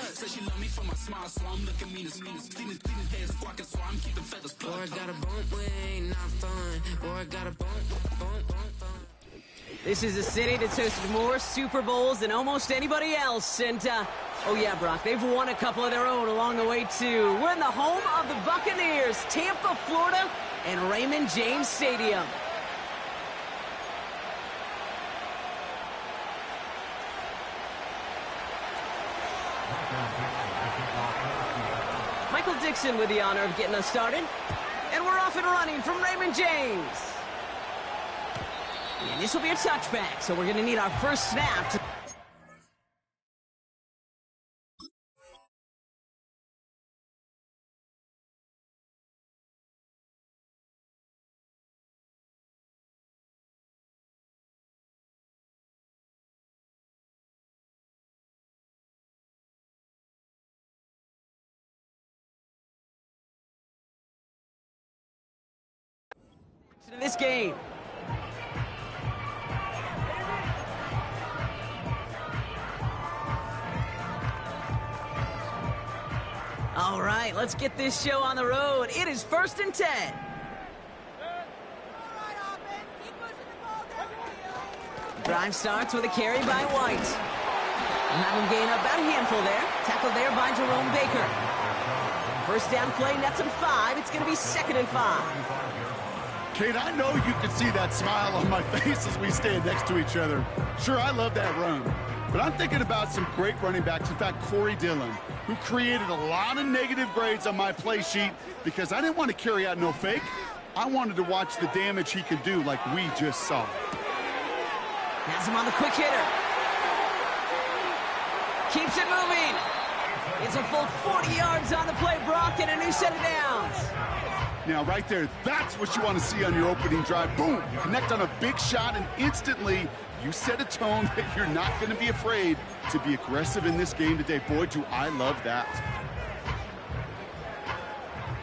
Said she love me for my smile, so I'm looking mean as Stealing heads squawking, so I'm keeping feathers plucked. Boy, I got a bump, we ain't not fun. Boy, I got a bump. This is a city that's hosted more Super Bowls than almost anybody else. And, oh yeah, Brock, they've won a couple of their own along the way, too. We're in the home of the Buccaneers, Tampa, Florida, and Raymond James Stadium. Michael Dixon with the honor of getting us started. And we're off and running from Raymond James. And this will be a touchback, so we're going to need our first snap to... this game. All right, let's get this show on the road. It is 1st and 10. Drive starts with a carry by White. Have him gain about a handful there. Tackled there by Jerome Baker. First down play, nets him 5. It's going to be 2nd and 5. Kate, I know you can see that smile on my face as we stand next to each other. Sure, I love that run. But I'm thinking about some great running backs. In fact, Corey Dillon, who created a lot of negative grades on my play sheet because I didn't want to carry out no fake. I wanted to watch the damage he could do like we just saw. Has him on the quick hitter. Keeps it moving. It's a full 40 yards on the play, Brock, and a new set of downs. Now, right there, that's what you want to see on your opening drive. Boom! Connect on a big shot, and instantly, you set a tone that you're not going to be afraid to be aggressive in this game today. Boy, do I love that.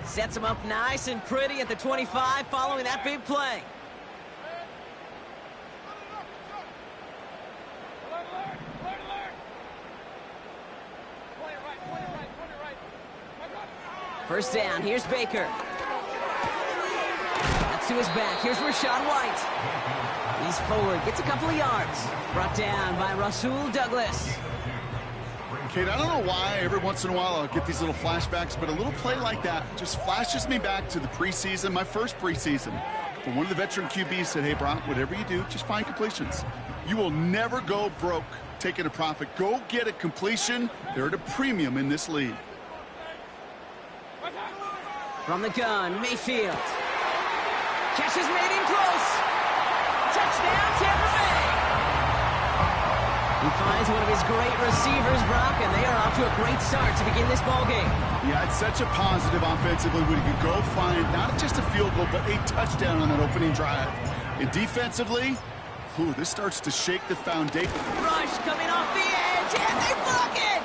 Sets him up nice and pretty at the 25 following that big play. First down, here's Baker. That's to his back. Here's Rashad White. He's forward, gets a couple of yards. Brought down by Rasul Douglas. Kate, I don't know why every once in a while I'll get these little flashbacks, but a little play like that just flashes me back to the preseason, my first preseason. When one of the veteran QBs said, hey, Brock, whatever you do, just find completions. You will never go broke taking a profit. Go get a completion. They're at a premium in this league. From the gun, Mayfield. Catch is made in close. Touchdown, Tampa Bay. He finds one of his great receivers, Brock, and they are off to a great start to begin this ball game. Yeah, it's such a positive offensively when you can go find not just a field goal, but a touchdown on that opening drive. And defensively, this starts to shake the foundation. Rush coming off the edge, and they block it!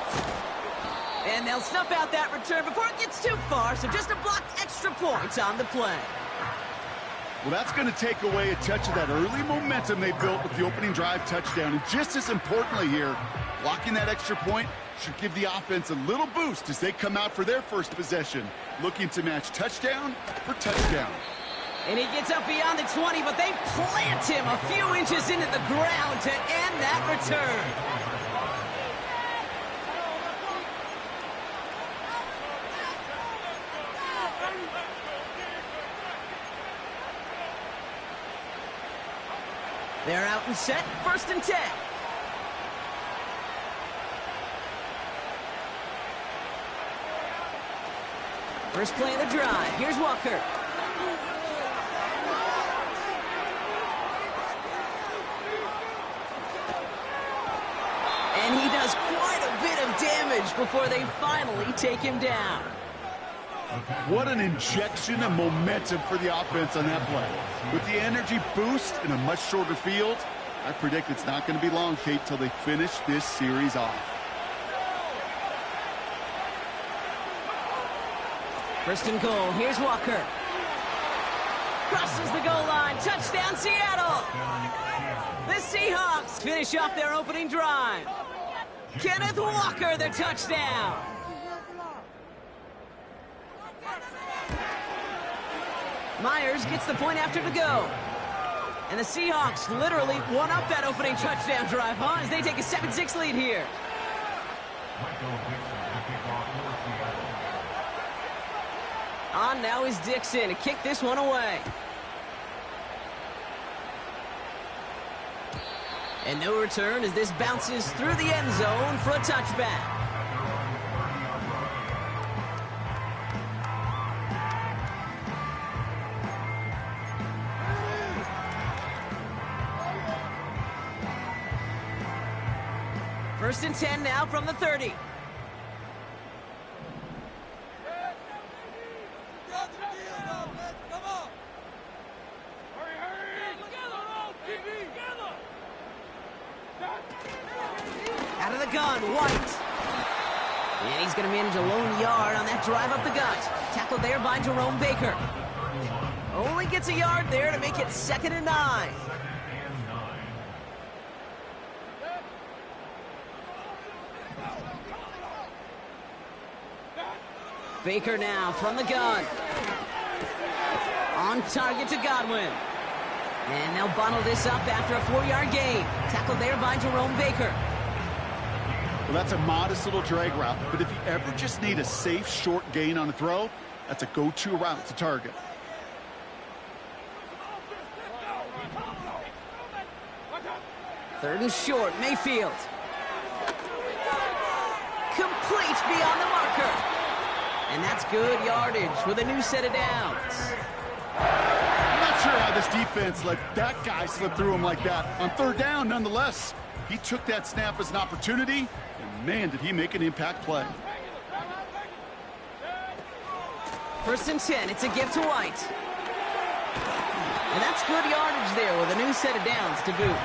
And they'll snuff out that return before it gets too far, so just a block extra points on the play. Well, that's going to take away a touch of that early momentum they built with the opening drive touchdown. And just as importantly here, blocking that extra point should give the offense a little boost as they come out for their first possession, looking to match touchdown for touchdown. And he gets up beyond the 20, but they plant him a few inches into the ground to end that return. They're out and set, 1st and 10. First play of the drive. Here's Walker. And he does quite a bit of damage before they finally take him down. What an injection of momentum for the offense on that play. With the energy boost in a much shorter field, I predict it's not going to be long, Kate, till they finish this series off. First and goal. Here's Walker. Crosses the goal line. Touchdown, Seattle. The Seahawks finish off their opening drive. Kenneth Walker, the touchdown. Myers gets the point after to go. And the Seahawks literally won up that opening touchdown drive, huh? As they take a 7-6 lead here. On now is Dixon to kick this one away. And no return as this bounces through the end zone for a touchback. First and 10 now from the 30. Out of the gun, White. And he's going to manage a lone yard on that drive up the gut. Tackled there by Jerome Baker. Only gets a yard there to make it 2nd and 9. Baker now from the gun. On target to Godwin. And they'll bundle this up after a 4-yard gain. Tackled there by Jerome Baker. Well, that's a modest little drag route, but if you ever just need a safe, short gain on a throw, that's a go-to route to target. Third and short, Mayfield. Complete beyond the marker. And that's good yardage with a new set of downs. I'm not sure how this defense let that guy slip through him like that. On 3rd down, nonetheless, he took that snap as an opportunity, and man, did he make an impact play. First and 10, it's a gift to White. And that's good yardage there with a new set of downs to boot.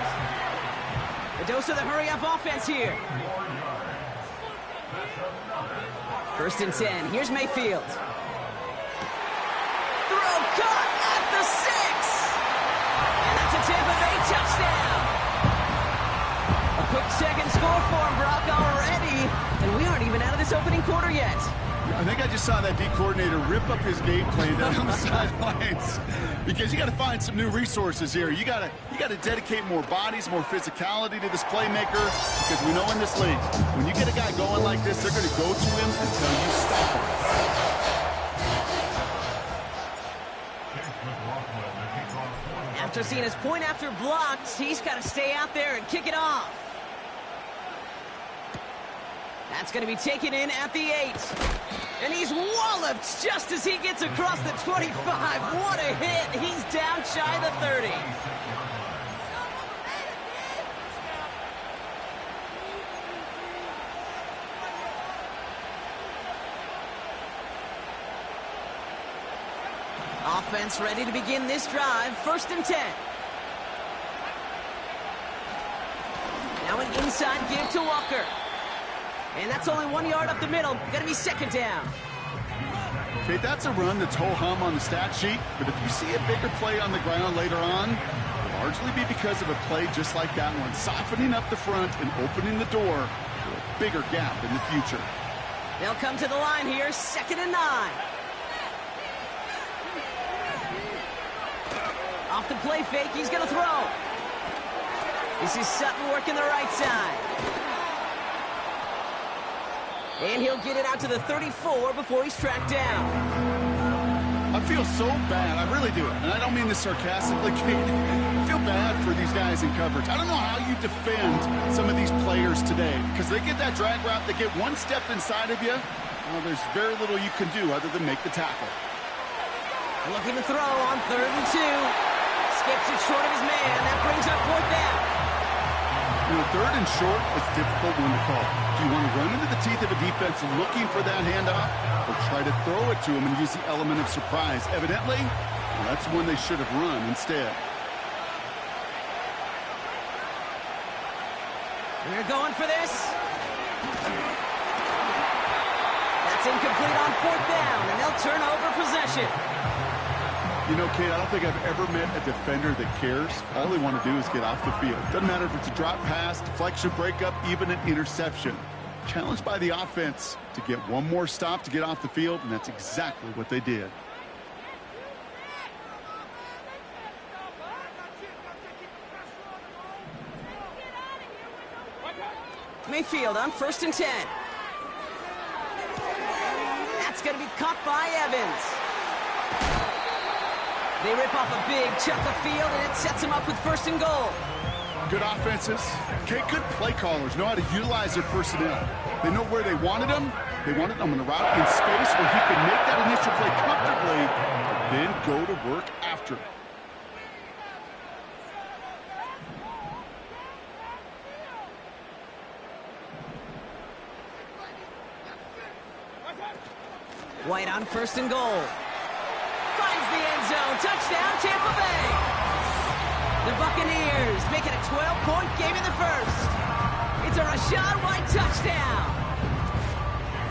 A dose of the hurry-up offense here. First and 10, here's Mayfield. Throw caught at the 6! And that's a Tampa Bay touchdown! A quick second score for him, Brock, already. And we aren't even out of this opening quarter yet. I think I just saw that D coordinator rip up his game plan down on the sidelines, because you got to find some new resources here. You got to dedicate more bodies, more physicality to this playmaker, because we know in this league, when you get a guy going like this, they're going to go to him until you stop him. After seeing his point after blocked, he's got to stay out there and kick it off. That's going to be taken in at the 8. And he's walloped just as he gets across the 25. What a hit. He's down shy of the 30. Offense ready to begin this drive. First and 10. Now an inside give to Walker. And that's only 1 yard up the middle. Going to be 2nd down. Okay, that's a run that's ho-hum on the stat sheet, but if you see a bigger play on the ground later on, it'll largely be because of a play just like that one, softening up the front and opening the door for a bigger gap in the future. They'll come to the line here, 2nd and 9. Off the play fake, he's going to throw. This is Sutton working the right side. And he'll get it out to the 34 before he's tracked down. I feel so bad. I really do. And I don't mean this sarcastically, Kate. I feel bad for these guys in coverage. I don't know how you defend some of these players today, because they get that drag route, they get one step inside of you. Well, there's very little you can do other than make the tackle. Looking to throw on 3rd and 2. Skips it short of his man. That brings up 4th down. You know, 3rd and short is a difficult one to call. Do you want to run into the teeth of a defense looking for that handoff, or try to throw it to him and use the element of surprise? Evidently, well, that's one they should have run instead. We're going for this. That's incomplete on 4th down, and they'll turn over possession. You know, Kate, I don't think I've ever met a defender that cares. All they want to do is get off the field. Doesn't matter if it's a drop pass, deflection, breakup, even an interception. Challenged by the offense to get one more stop to get off the field, and that's exactly what they did. Mayfield on 1st and 10. That's going to be caught by Evans. They rip off a big chunk of field, and it sets them up with 1st and goal. Good offenses. Okay, good play callers know how to utilize their personnel. They know where they wanted them. They wanted them in a route in space where he could make that initial play comfortably, and then go to work after. White on 1st and goal. Finds the end zone. Touchdown, Tampa Bay. The Buccaneers make it a 12-point game in the first. It's a Rachaad White touchdown.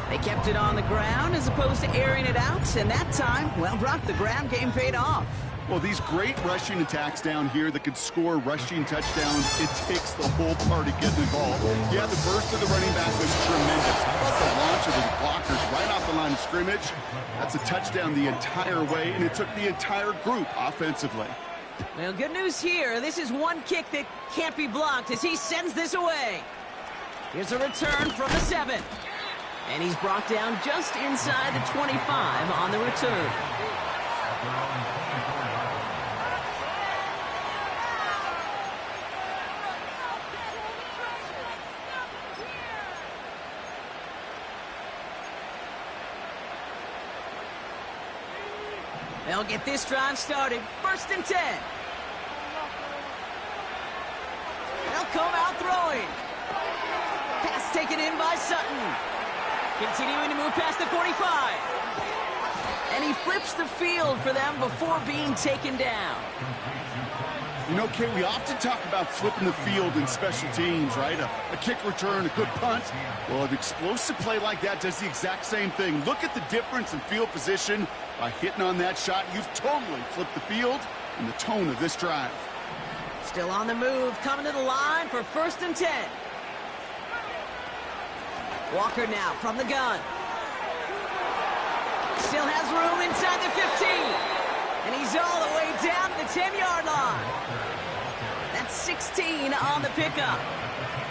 They kept it on the ground as opposed to airing it out, and that time, well, Brock, the ground game paid off. Well, these great rushing attacks down here that could score rushing touchdowns, it takes the whole party getting involved. Yeah, the burst of the running back was tremendous. How about the launch of the blockers right off the line of scrimmage? That's a touchdown the entire way, and it took the entire group offensively. Well, good news here. This is one kick that can't be blocked as he sends this away. Here's a return from the 7. And he's brought down just inside the 25 on the return. They'll get this drive started. 1st and 10. They'll come out throwing. Pass taken in by Sutton. Continuing to move past the 45. And he flips the field for them before being taken down. You know, Kate, we often talk about flipping the field in special teams, right? A kick return, a good punt. Well, an explosive play like that does the exact same thing. Look at the difference in field position. By hitting on that shot, you've totally flipped the field and the tone of this drive. Still on the move, coming to the line for 1st and 10. Walker now from the gun. Still has room inside the 15. And he's all the way down to the 10-yard line. That's 16 on the pickup.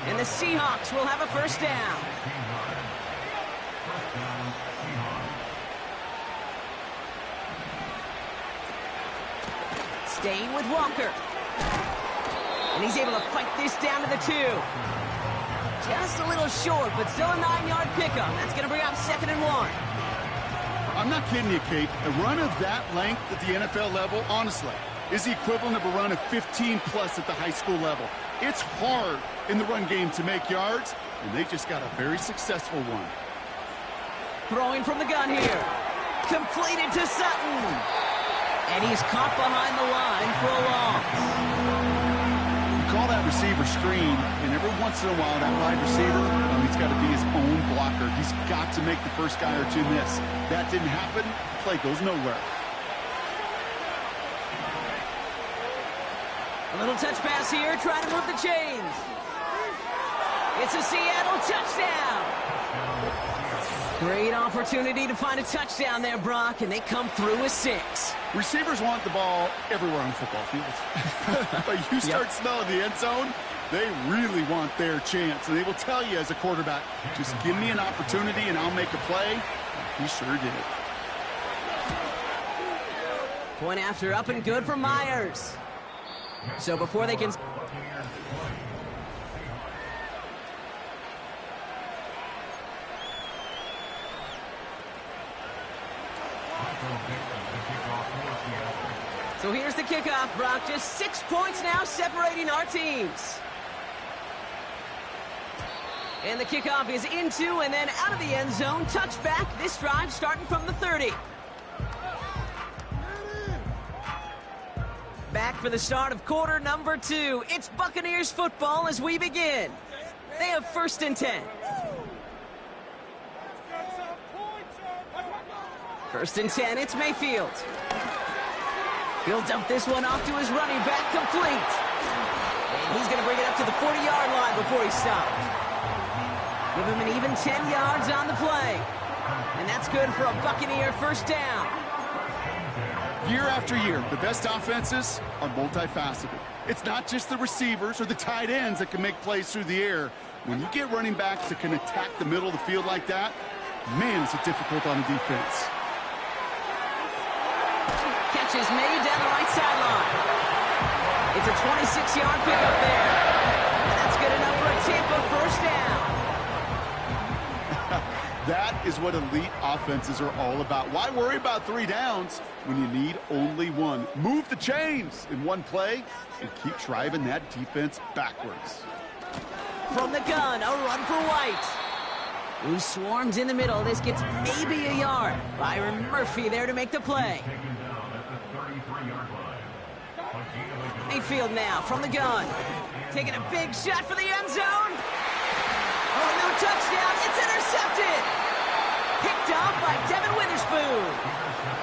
And the Seahawks will have a 1st down. Staying with Walker. And he's able to fight this down to the 2. Just a little short, but still a 9-yard pickup. That's going to bring up 2nd and 1. I'm not kidding you, Kate. A run of that length at the NFL level, honestly, is the equivalent of a run of 15-plus at the high school level. It's hard in the run game to make yards, and they just got a very successful one. Throwing from the gun here. Completed to Sutton. And he's caught behind the line for a loss. Call that receiver screen, and every once in a while, that wide receiver, he's got to be his own blocker. He's got to make the first guy or two miss. That didn't happen. Play goes nowhere. A little touch pass here, trying to move the chains. It's a Seattle touchdown. Great opportunity to find a touchdown there, Brock, and they come through with 6. Receivers want the ball everywhere on the football field. But you start smelling the end zone, they really want their chance. And they will tell you as a quarterback, just give me an opportunity and I'll make a play. He sure did. Point after, up and good for Myers. So before they can... So here's the kickoff, Brock. Just 6 points now separating our teams. And the kickoff is into and then out of the end zone. Touchback. This drive starting from the 30. Back for the start of quarter number 2. It's Buccaneers football as we begin. They have 1st and 10. 1st and 10, it's Mayfield. He'll dump this one off to his running back, complete. And he's going to bring it up to the 40-yard line before he stopped. Give him an even 10 yards on the play. And that's good for a Buccaneer first down. Year after year, the best offenses are multifaceted. It's not just the receivers or the tight ends that can make plays through the air. When you get running backs that can attack the middle of the field like that, man, is it difficult on the defense. Catch is made down the right sideline. It's a 26-yard pickup there. And that's good enough for a Tampa first down. That is what elite offenses are all about. Why worry about 3 downs when you need only 1? Move the chains in one play and keep driving that defense backwards. From the gun, a run for White, who swarms in the middle. This gets maybe a yard. Byron Murphy there to make the play. Mayfield now from the gun, taking a big shot for the end zone. Oh, no touchdown. It's intercepted. Picked off by Devin Witherspoon.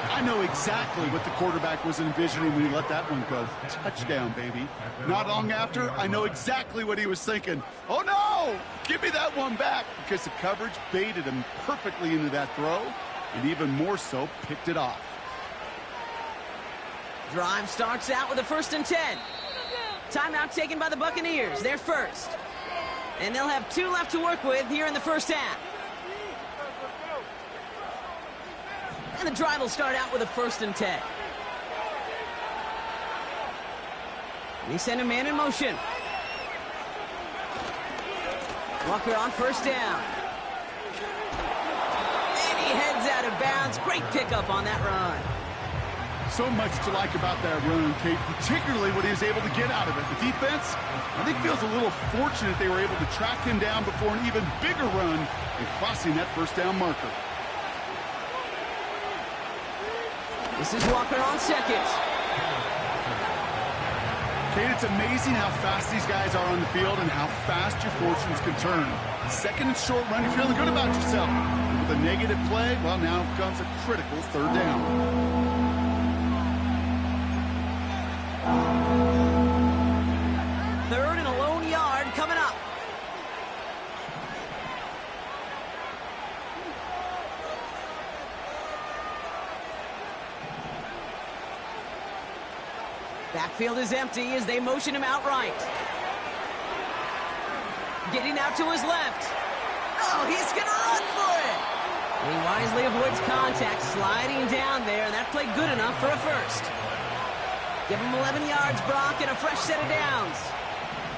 I know exactly what the quarterback was envisioning when he let that one go. Touchdown, baby. Not long after, I know exactly what he was thinking. Oh, no! Give me that one back, because the coverage baited him perfectly into that throw, and even more so, picked it off. Drive starts out with a 1st and 10. Timeout taken by the Buccaneers. They're first. And they'll have 2 left to work with here in the first half. And the drive will start out with a 1st and 10. They send a man in motion. Walker on 1st down. And he heads out of bounds. Great pickup on that run. So much to like about that run, Kate, particularly what he was able to get out of it. The defense, I think, feels a little fortunate they were able to track him down before an even bigger run and crossing that 1st down marker. This is Walker on 2nd. Kate, it's amazing how fast these guys are on the field and how fast your fortunes can turn. 2nd and short run, you're feeling good about yourself. With a negative play, well, now comes a critical 3rd down. 3rd and a lone yard coming up. Backfield is empty as they motion him out right. Getting out to his left. Oh, he's going to run for it. He wisely avoids contact, sliding down there, and that played good enough for a 1st. Give him 11 yards, Brock, and a fresh set of downs.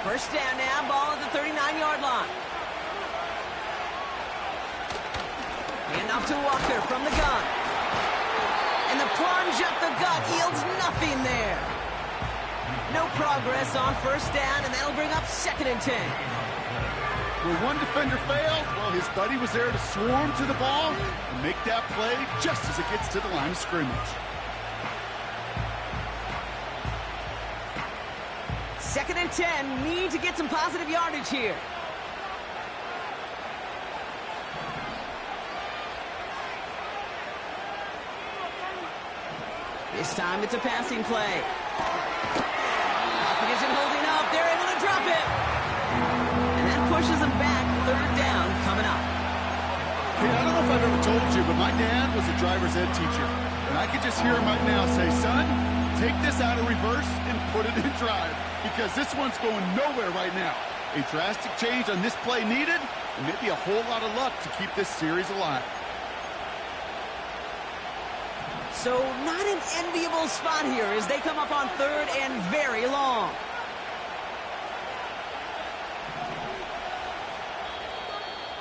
1st down now, ball at the 39-yard line. Hand off to Walker from the gun. And the plunge up the gut yields nothing there. No progress on 1st down, and that'll bring up 2nd and 10. Where one defender failed, well, his buddy was there to swarm to the ball and make that play just as it gets to the line of scrimmage. 2nd and 10, need to get some positive yardage here. This time it's a passing play. Opposition holding up, they're able to drop it. And that pushes them back, 3rd down coming up. Hey, I don't know if I've ever told you, but my dad was a driver's ed teacher. And I could just hear him right now say, son, take this out of reverse and put it in drive. Because this one's going nowhere right now. A drastic change on this play needed, and maybe a whole lot of luck to keep this series alive. So not an enviable spot here as they come up on 3rd and very long.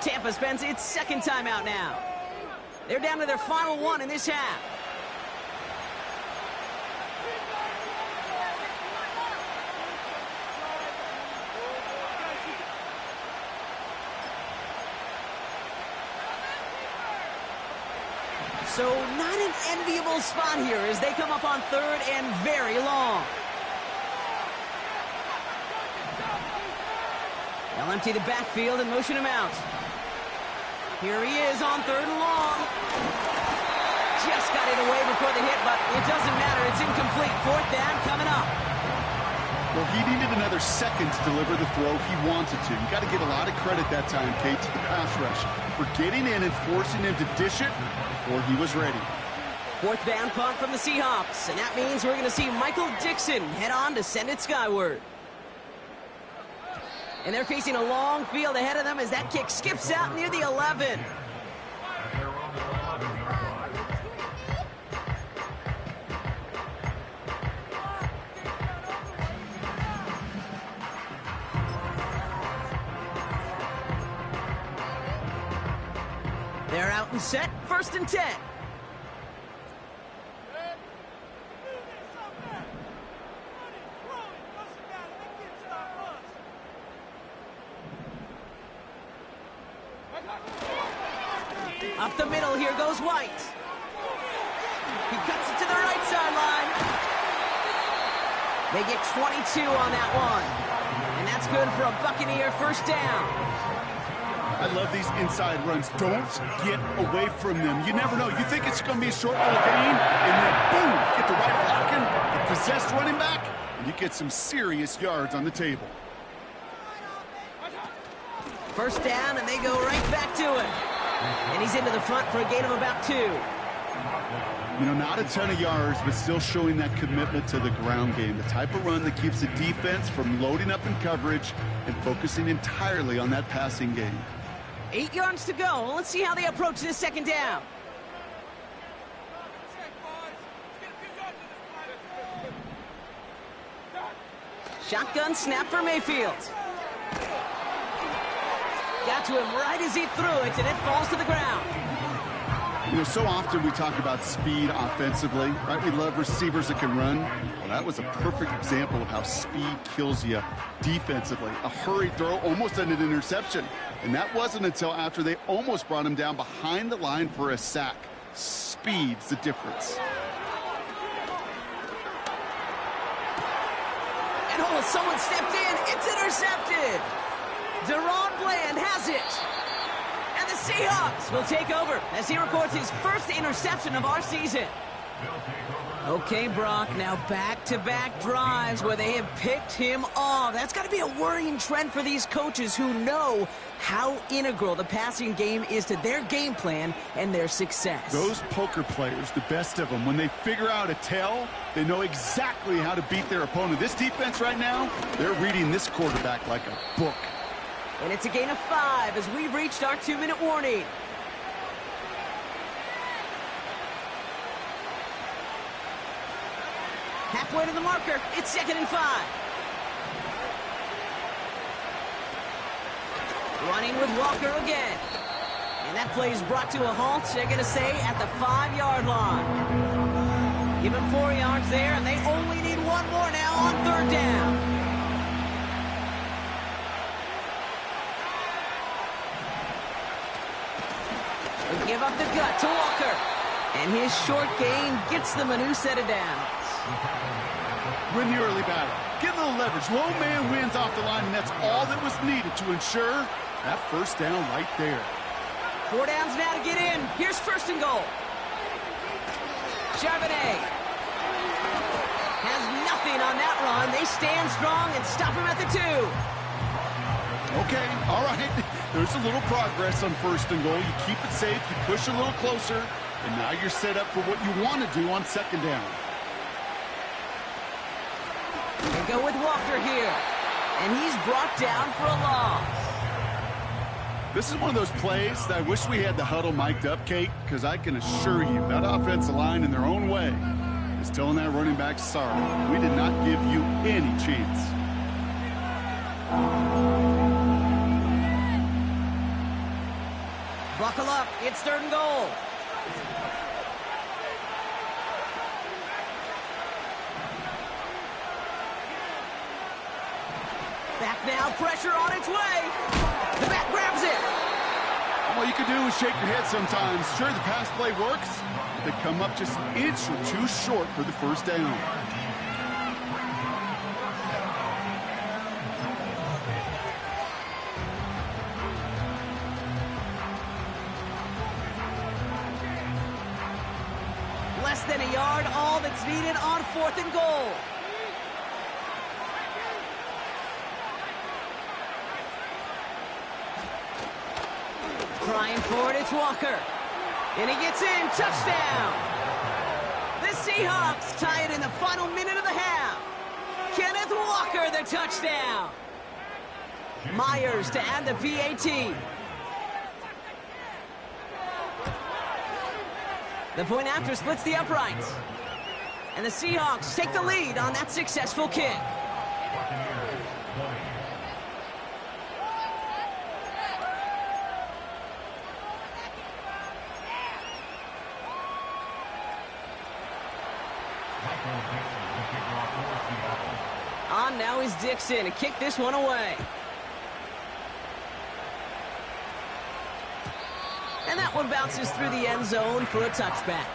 Tampa spends its 2nd timeout now. They're down to their final 1 in this half. So not an enviable spot here as they come up on 3rd and very long. They'll empty the backfield and motion him out. Here he is on 3rd and long. just got it away before the hit, but it doesn't matter. It's incomplete. Fourth down coming up. Well, he needed another second to deliver the throw he wanted to. You got to give a lot of credit that time, Kate, to the pass rush for getting in and forcing him to dish it before he was ready. Fourth down punt from the Seahawks, and that means we're going to see Michael Dixon head on to send it skyward. And they're facing a long field ahead of them as that kick skips out near the 11. They're out and set, 1st and 10. Up the middle, here goes White. He cuts it to the right sideline. They get 22 on that one. And that's good for a Buccaneer 1st down. I love these inside runs. Don't get away from them. You never know. You think it's going to be a short little gain, and then boom, get the right blocking, the possessed running back, and you get some serious yards on the table. 1st down, and they go right back to it. And he's into the front for a gain of about 2. You know, not a ton of yards, but still showing that commitment to the ground game. The type of run that keeps the defense from loading up in coverage and focusing entirely on that passing game. 8 yards to go. Let's see how they approach this 2nd down. Shotgun snap for Mayfield. Got to him right as he threw it, and it falls to the ground. You know, so often we talk about speed offensively, right? We love receivers that can run. Well, that was a perfect example of how speed kills you defensively. A hurried throw, almost an interception. And that wasn't until after they almost brought him down behind the line for a sack. Speed's the difference. And oh, someone stepped in. It's intercepted. Deron Bland has it. And the Seahawks will take over as he records his 1st interception of our season. Okay, Brock, now back-to-back drives where they have picked him off. That's got to be a worrying trend for these coaches who know how integral the passing game is to their game plan and their success. Those poker players, the best of them, when they figure out a tell, they know exactly how to beat their opponent. This defense right now, they're reading this quarterback like a book. And it's a gain of 5 as we've reached our 2-minute warning. Halfway to the marker, it's 2nd and 5. Running with Walker again. And that play is brought to a halt, they're going to say, at the 5-yard line. Give him 4 yards there, and they only need 1 more now on 3rd down. They give up the gut to Walker. And his short gain gets them a new set of downs. Win the early battle. Get a little leverage. Low man wins off the line, and that's all that was needed to ensure that 1st down right there. 4 downs now to get in. Here's 1st and goal. Charbonnet has nothing on that run. They stand strong and stop him at the 2. Okay, all right. There's a little progress on 1st and goal. You keep it safe, you push a little closer, and now you're set up for what you want to do on 2nd down. They go with Walker here, and he's brought down for a loss. This is one of those plays that I wish we had the huddle mic'd up, Kate, because I can assure you that offensive line in their own way is telling that running back, sorry, we did not give you any chance. Buckle up, it's 3rd and goal. Back now, pressure on its way. The back grabs it. All you can do is shake your head sometimes. Sure, the pass play works, but they come up just an inch or 2 short for the 1st down. Less than a yard, all that's needed on 4th and goal. Trying for it, it's Walker. And he gets in, touchdown! The Seahawks tie it in the final minute of the half. Kenneth Walker, the touchdown! Myers to add the PAT. The point after splits the uprights. And the Seahawks take the lead on that successful kick. On now is Dixon to kick this one away. And that one bounces through the end zone for a touchback.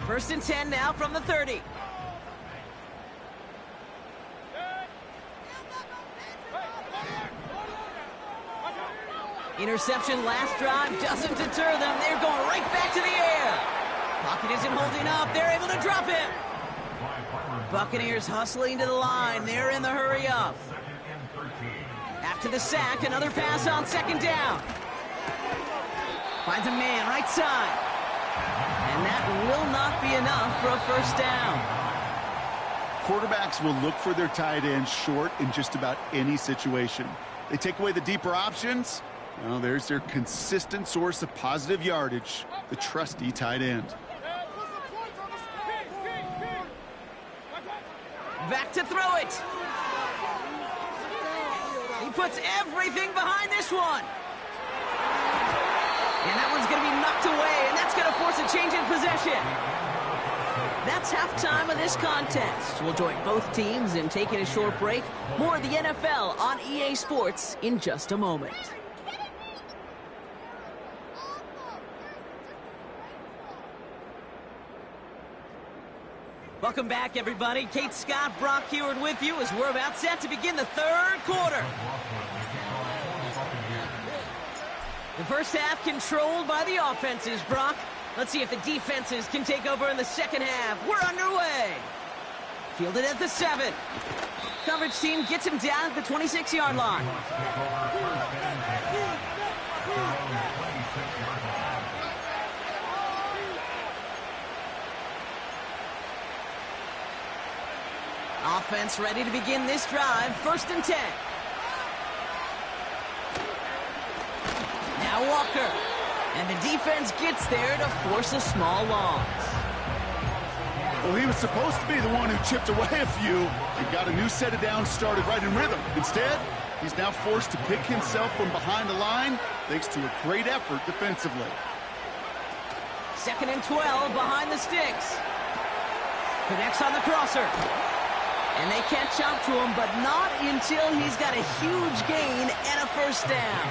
First and 10 now from the 30. Interception last drive doesn't deter them. They're going right back to the air. Pocket isn't holding up. They're able to drop it. Buccaneers hustling to the line. They're in the hurry up. After the sack, another pass on 2nd down. Finds a man right side. And that will not be enough for a 1st down. Quarterbacks will look for their tight end short in just about any situation. They take away the deeper options. Well, there's their consistent source of positive yardage, the trusty tight end. Back to throw it. He puts everything behind this one. And that one's going to be knocked away, and that's going to force a change in possession. That's halftime of this contest. We'll join both teams in taking a short break. More of the NFL on EA Sports in just a moment. Welcome back, everybody. Kate Scott, Brock Heward with you as we're about set to begin the 3rd quarter. The first half controlled by the offenses, Brock. Let's see if the defenses can take over in the 2nd half. We're underway. Fielded at the 7. Coverage team gets him down at the 26-yard line. Offense ready to begin this drive. 1st and 10. Now Walker. And the defense gets there to force a small loss. Well, he was supposed to be the one who chipped away a few and got a new set of downs started right in rhythm. Instead, he's now forced to pick himself from behind the line thanks to a great effort defensively. 2nd and 12 behind the sticks. Connects on the crosser. And they catch up to him, but not until he's got a huge gain and a 1st down.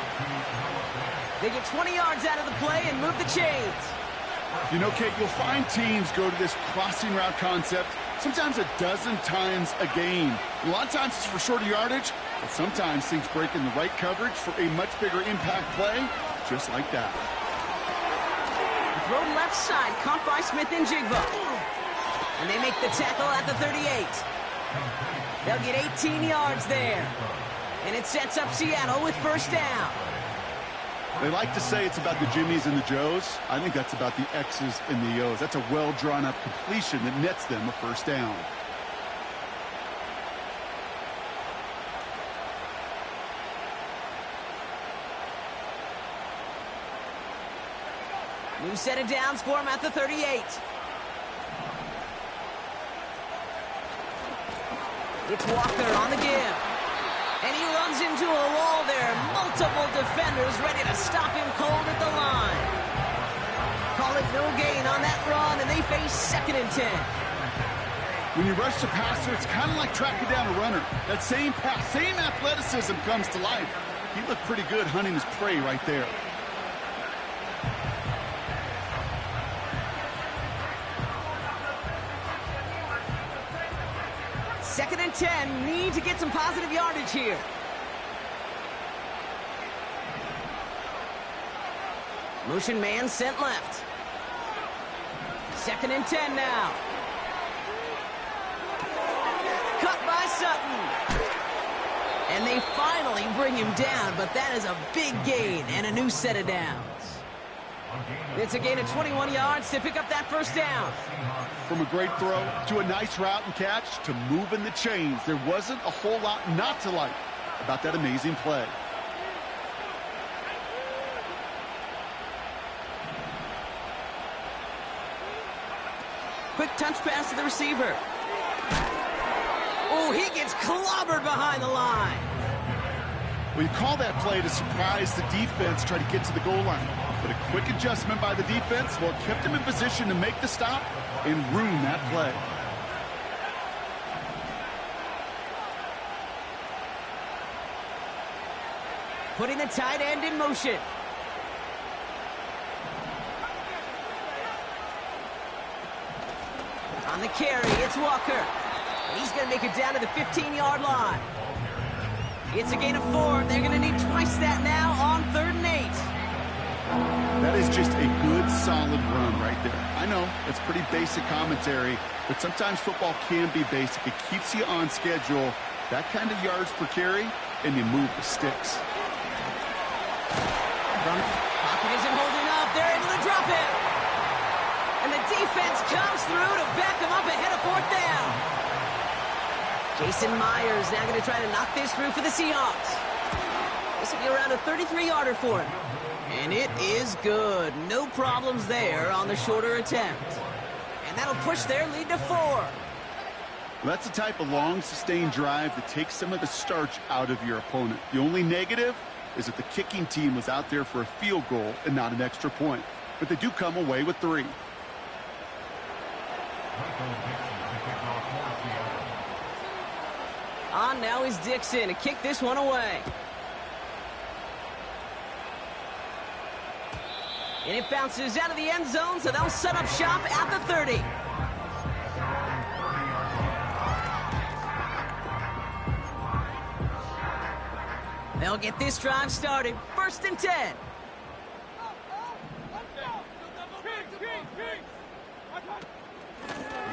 They get 20 yards out of the play and move the chains. You know, Kate, you'll find teams go to this crossing route concept sometimes a dozen times a game. A lot of times it's for shorter yardage, but sometimes things break in the right coverage for a much bigger impact play, just like that. Thrown left side, caught by Smith and Jigba. And they make the tackle at the 38. They'll get 18 yards there. And it sets up Seattle with 1st down. They like to say it's about the Jimmies and the Joes. I think that's about the X's and the O's. That's a well-drawn-up completion that nets them a 1st down. New set of downs for him at the 38. It's Walker on the give. And he runs into a wall there. Multiple defenders ready to stop him cold at the line. Call it no gain on that run, and they face 2nd and 10. When you rush the passer, it's kind of like tracking down a runner. That same pass, same athleticism comes to life. He looked pretty good hunting his prey right there. 2nd and 10. Need to get some positive yardage here. Motion man sent left. 2nd and 10 now. Cut by Sutton. And they finally bring him down, but that is a big gain and a new set of downs. It's a gain of 21 yards to pick up that first down. From a great throw to a nice route and catch to moving the chains, there wasn't a whole lot not to like about that amazing play. Quick touch pass to the receiver. Oh, he gets clobbered behind the line. Well, you call that play to surprise the defense, try to get to the goal line. But a quick adjustment by the defense, well, kept him in position to make the stop and ruin that play. Putting the tight end in motion. On the carry, it's Walker. And he's going to make it down to the 15-yard line. It's a gain of 4, and they're going to need twice that now on 3rd and 8. That is just a good, solid run right there. I know, it's pretty basic commentary, but sometimes football can be basic. It keeps you on schedule. That kind of yards per carry, and you move the sticks. Pocket isn't holding up. They're able to drop it. And the defense comes through to back them up ahead of 4th down. Jason Myers now going to try to knock this through for the Seahawks. This will be around a 33-yarder for him. And it is good. No problems there on the shorter attempt. And that'll push their lead to 4. Well, that's the type of long, sustained drive that takes some of the starch out of your opponent. The only negative is that the kicking team was out there for a field goal and not an extra point. But they do come away with 3. On now is Dixon to kick this one away. And it bounces out of the end zone, so they'll set up shop at the 30. They'll get this drive started. 1st and 10.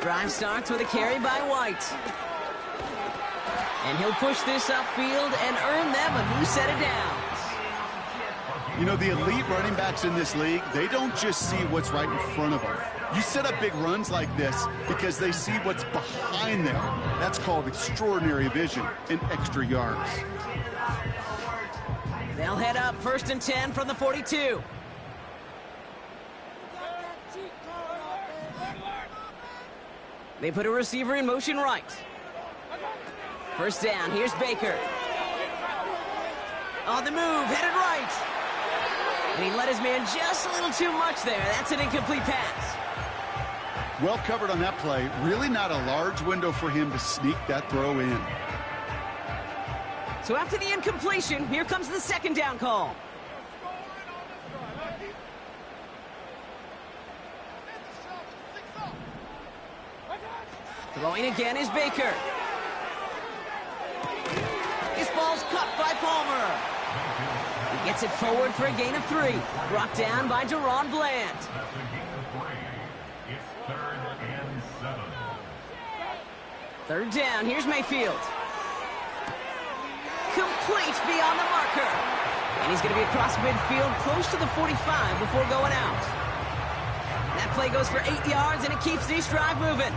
Drive starts with a carry by White. And he'll push this upfield and earn them a new set of downs. You know, the elite running backs in this league, they don't just see what's right in front of them. You set up big runs like this because they see what's behind them. That's called extraordinary vision and extra yards. They'll head up 1st and 10 from the 42. They put a receiver in motion right. 1st down, here's Baker. On the move, headed right. And he let his man just a little too much there. That's an incomplete pass. Well covered on that play. Really not a large window for him to sneak that throw in. So after the incompletion, here comes the 2nd down call. Throwing again is Baker. This ball's cut by Palmer. He gets it forward for a gain of 3. Brought down by Deron Bland. It's 3rd and 7. 3rd down, here's Mayfield. Complete beyond the marker. And he's going to be across midfield close to the 45 before going out. That play goes for 8 yards, and it keeps this drive moving.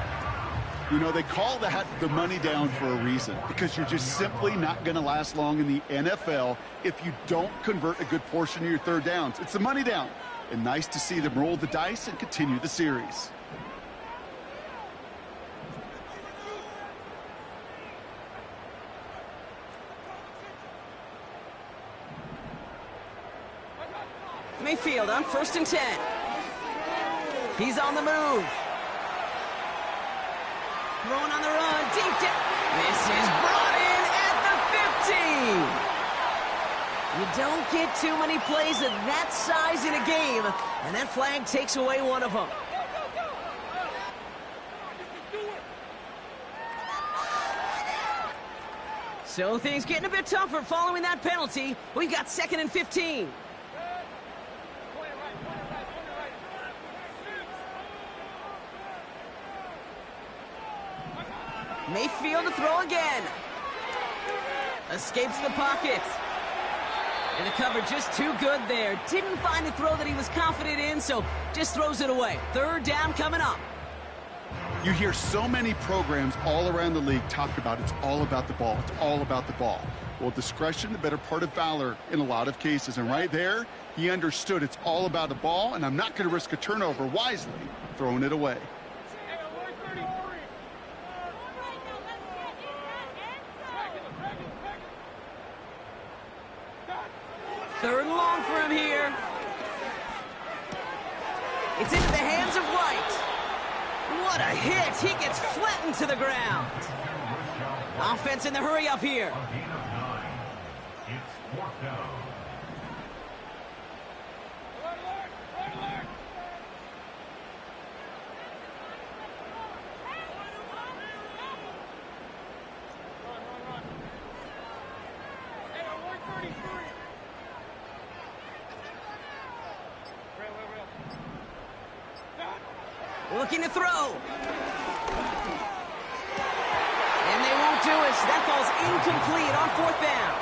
You know, they call that the money down for a reason, because you're just simply not going to last long in the NFL if you don't convert a good portion of your 3rd downs. It's the money down. And nice to see them roll the dice and continue the series. Mayfield on 1st and 10. He's on the move. Throwing on the run, deep down. This is brought in at the 15. You don't get too many plays of that size in a game, and that flag takes away one of them. So things getting a bit tougher following that penalty. We've got 2nd and 15. Mayfield to throw again. Escapes the pocket. And the cover just too good there. Didn't find a throw that he was confident in, so just throws it away. 3rd down coming up. You hear so many programs all around the league talk about it's all about the ball. It's all about the ball. Well, discretion, the better part of valor in a lot of cases. And right there, he understood it's all about the ball, and I'm not going to risk a turnover wisely, throwing it away. Third and long for him here. It's into the hands of White. What a hit. He gets flattened to the ground. Offense in the hurry up here. It's 4th down. Looking to throw. And they won't do it. That ball's incomplete on 4th down.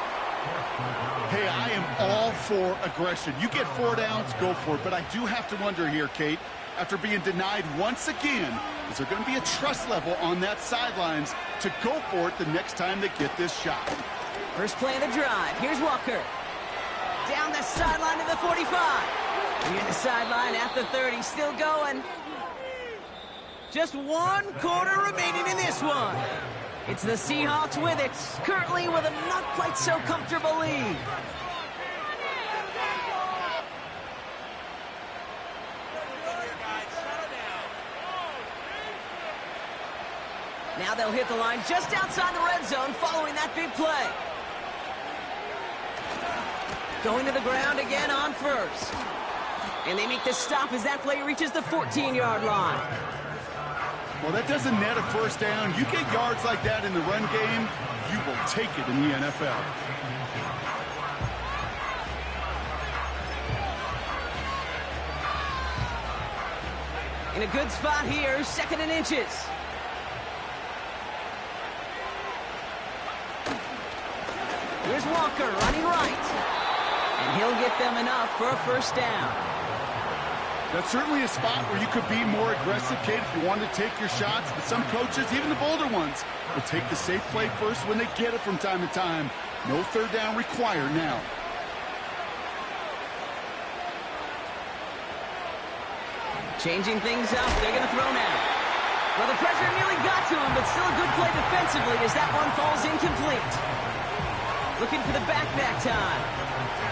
Hey, I am all for aggression. You get 4 downs, go for it. But I do have to wonder here, Kate, after being denied once again, is there going to be a trust level on that sidelines to go for it the next time they get this shot? First play of the drive. Here's Walker. Down the sideline to the 45. Near the sideline at the 30. Still going. Just 1 quarter remaining in this one. It's the Seahawks with it, currently with a not quite so comfortable lead. Now they'll hit the line just outside the red zone following that big play. Going to the ground again on first. And they make the stop as that play reaches the 14-yard line. Well, that doesn't net a first down. You get yards like that in the run game, you will take it in the NFL. In a good spot here, 2nd and inches. Here's Walker running right. And he'll get them enough for a first down. That's certainly a spot where you could be more aggressive, Kate, if you want to take your shots. But some coaches, even the bolder ones, will take the safe play first when they get it from time to time. No 3rd down required now. Changing things up. They're going to throw now. Well, the pressure nearly got to him, but still a good play defensively as that one falls incomplete. Looking for the back time.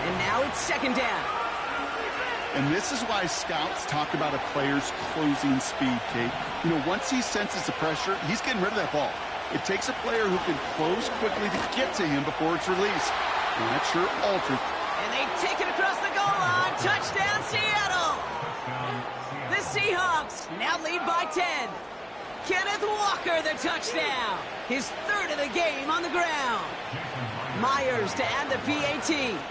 And now it's 2nd down. And this is why scouts talk about a player's closing speed, Kate. You know, once he senses the pressure, he's getting rid of that ball. It takes a player who can close quickly to get to him before it's released. And that sure altered. And they take it across the goal line. Touchdown, Seattle. The Seahawks now lead by 10. Kenneth Walker, the touchdown. His 3rd of the game on the ground. Myers to add the PAT.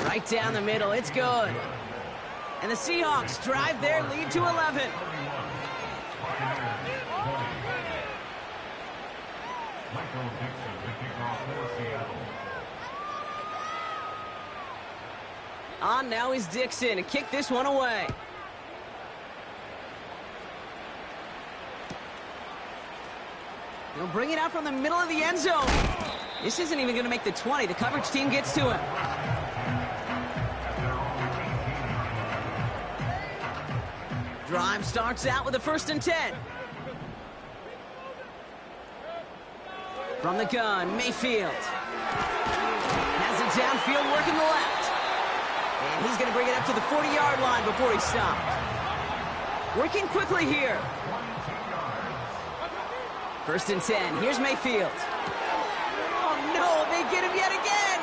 Right down the middle, it's good. And the Seahawks drive their lead to 11. On now is Dixon to kick this one away. He'll bring it out from the middle of the end zone. This isn't even going to make the 20. The coverage team gets to him. Drive starts out with a 1st and 10. From the gun, Mayfield. Has it downfield working the left. And he's going to bring it up to the 40-yard line before he stopped. Working quickly here. 1st and 10. Here's Mayfield. Oh, no, they get him yet again.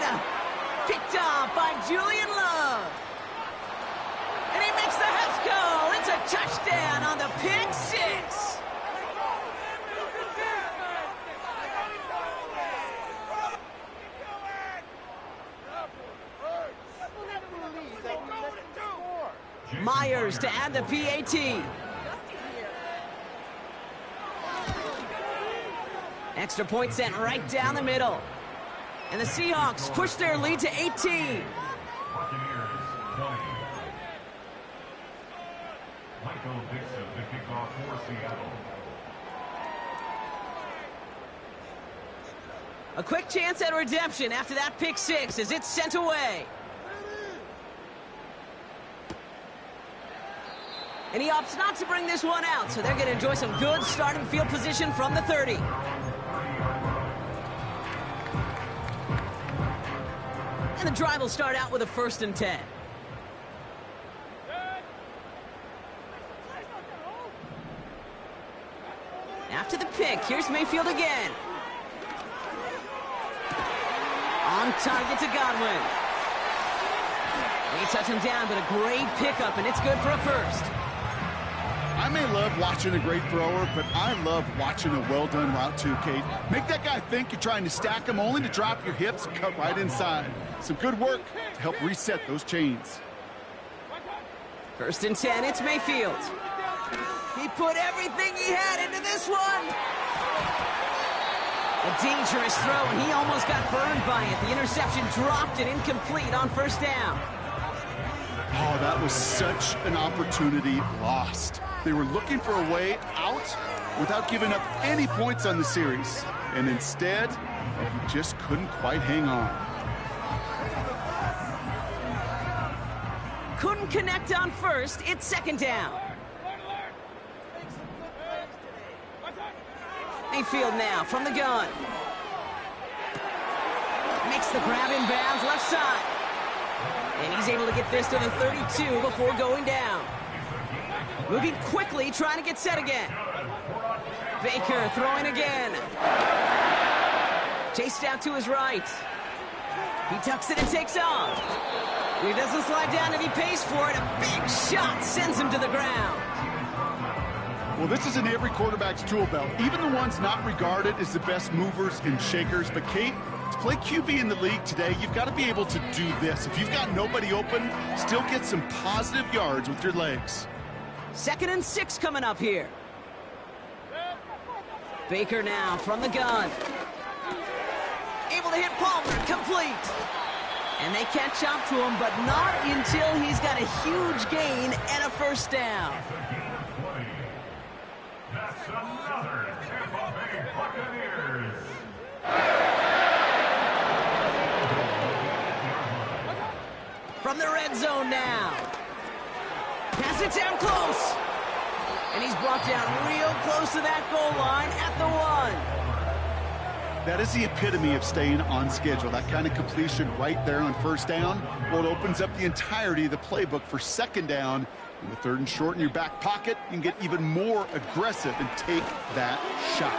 Picked off by Julian Love. And he makes the Husk goal. It's a touchdown on the pick 6. Myers to add the PAT. Extra point sent right down the middle. And the Seahawks push their lead to 18. Buccaneers 20. Michael Dixon to kick off for Seattle. A quick chance at redemption after that pick six as it's sent away. And he opts not to bring this one out, so they're going to enjoy some good starting field position from the 30. And the drive will start out with a 1st and 10. After the pick, here's Mayfield again. On target to Godwin. They touch him down, but a great pickup, and it's good for a 1st. I may love watching a great thrower, but I love watching a well-done route too, Kate. Make that guy think you're trying to stack him only to drop your hips and cut right inside. Some good work to help reset those chains. 1st and 10, it's Mayfield. He put everything he had into this one. A dangerous throw, and he almost got burned by it. The interception dropped it incomplete on 1st down. Oh, that was such an opportunity lost. They were looking for a way out without giving up any points on the series. And instead, he just couldn't quite hang on. Couldn't connect on 1st. It's 2nd down. Mayfield now from the gun. Makes the grab in bounds left side. And he's able to get this to the 32 before going down. Moving quickly, trying to get set again. Baker throwing again. Chased out to his right. He tucks it and takes off. He doesn't slide down and he pays for it. A big shot sends him to the ground. Well, this is in every quarterback's tool belt, even the ones not regarded as the best movers and shakers. But, Kate, to play QB in the league today, you've got to be able to do this. If you've got nobody open, still get some positive yards with your legs. 2nd and 6 coming up here. Baker now from the gun. Able to hit Palmer, complete. And they catch up to him, but not until he's got a huge gain and a 1st down. That's another Tampa Bay Buccaneers. From the red zone now. Pass it down close. And he's brought down real close to that goal line at the 1. That is the epitome of staying on schedule. That kind of completion right there on 1st down. Well, it opens up the entirety of the playbook for 2nd down. In the 3rd and short in your back pocket, you can get even more aggressive and take that shot.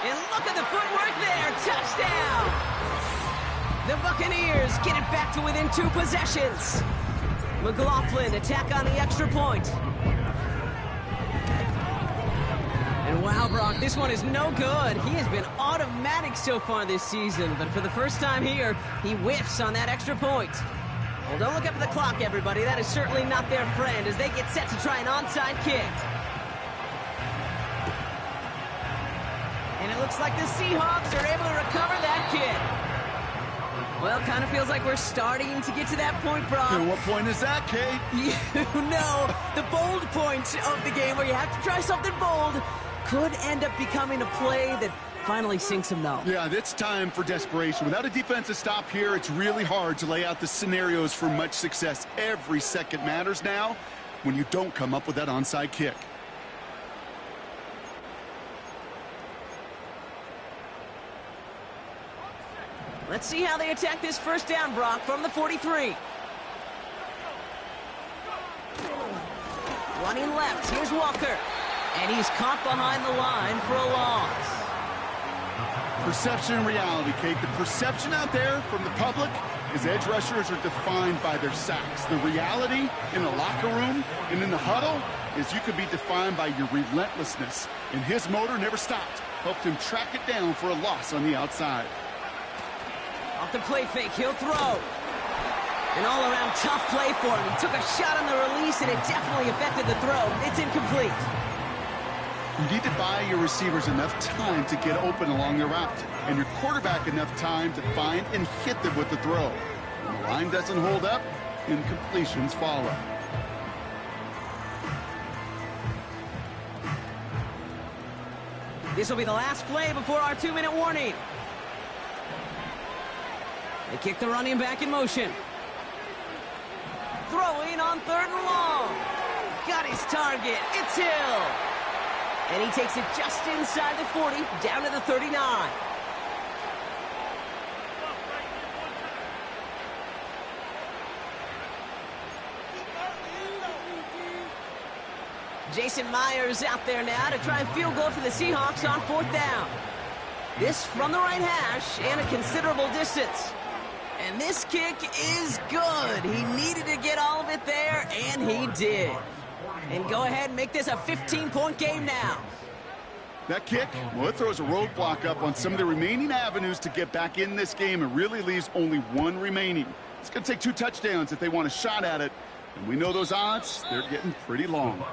And look at the footwork there. Touchdown. The Buccaneers get it back to within 2 possessions. McLaughlin attack on the extra point. And wow, Brock, this one is no good. He has been automatic so far this season, but for the first time here, he whiffs on that extra point. Well, don't look up at the clock, everybody. That is certainly not their friend as they get set to try an onside kick. And it looks like the Seahawks are able to recover that kick. Well, kind of feels like we're starting to get to that point, Brock. And what point is that, Kate? You know, the bold point of the game where you have to try something bold could end up becoming a play that finally sinks him, though. Yeah, it's time for desperation. Without a defensive stop here, it's really hard to lay out the scenarios for much success. Every second matters now when you don't come up with that onside kick. Let's see how they attack this 1st down, Brock, from the 43. Running left, here's Walker. And he's caught behind the line for a loss. Perception and reality, Kate. The perception out there from the public is edge rushers are defined by their sacks. The reality in the locker room and in the huddle is you could be defined by your relentlessness. And his motor never stopped. Helped him track it down for a loss on the outside. Off the play fake, he'll throw. An all-around tough play for him. He took a shot on the release, and it definitely affected the throw. It's incomplete. You need to buy your receivers enough time to get open along the route, and your quarterback enough time to find and hit them with the throw. When the line doesn't hold up, incompletions follow. This will be the last play before our 2-minute warning. They kick the running back in motion. Throwing on 3rd and long. Got his target. It's Hill. And he takes it just inside the 40, down to the 39. Jason Myers out there now to try and field goal for the Seahawks on 4th down. This from the right hash and a considerable distance. And this kick is good. He needed to get all of it there, and he did. And go ahead and make this a 15-point game now. That kick, well, it throws a roadblock up on some of the remaining avenues to get back in this game and really leaves only one remaining. It's going to take 2 touchdowns if they want a shot at it. And we know those odds, they're getting pretty long.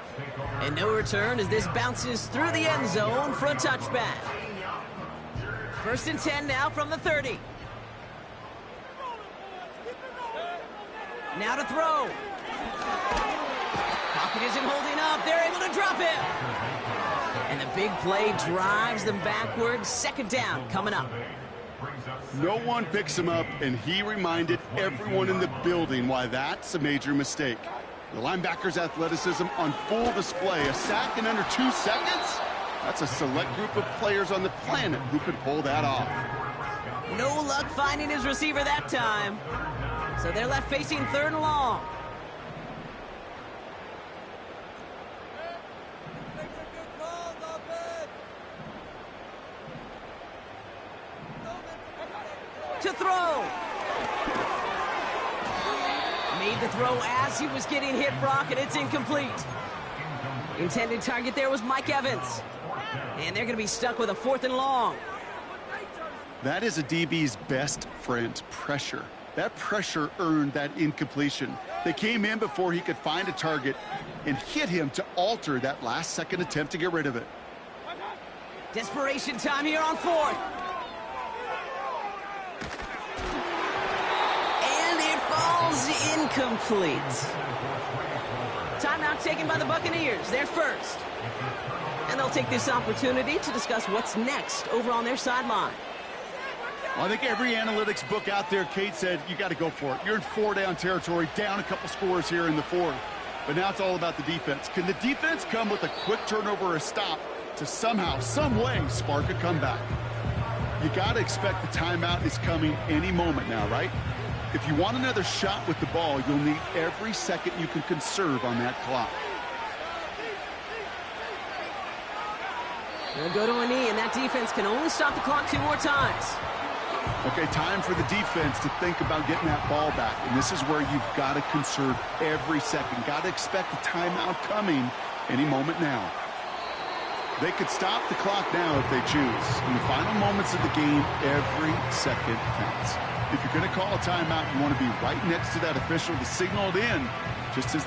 And no return as this bounces through the end zone for a touchback. 1st and 10 now from the 30. Now to throw. Pocket isn't holding up. They're able to drop it. And the big play drives them backwards. 2nd down coming up. No one picks him up, and he reminded everyone in the building why that's a major mistake. The linebacker's athleticism on full display. A sack in under 2 seconds? That's a select group of players on the planet who could pull that off. No luck finding his receiver that time. So they're left facing 3rd and long. To throw. Made the throw as he was getting hit, Brock, and it's incomplete. Intended target there was Mike Evans. And they're going to be stuck with a 4th and long. That is a DB's best friend, pressure. That pressure earned that incompletion. They came in before he could find a target and hit him to alter that last-second attempt to get rid of it. Desperation time here on 4th. And it falls incomplete. Timeout taken by the Buccaneers. They're first. And they'll take this opportunity to discuss what's next over on their sideline. Well, I think every analytics book out there, Kate, said you got to go for it. You're in 4-down territory, down a couple scores here in the 4th. But now it's all about the defense. Can the defense come with a quick turnover or a stop to somehow, some way, spark a comeback? You got to expect the timeout is coming any moment now, right? If you want another shot with the ball, you'll need every second you can conserve on that clock. They'll go to a knee, and that defense can only stop the clock 2 more times. Okay, time for the defense to think about getting that ball back. And this is where you've got to conserve every second. Got to expect the timeout coming any moment now. They could stop the clock now if they choose. In the final moments of the game, every second counts. If you're going to call a timeout, you want to be right next to that official to signal it in, just as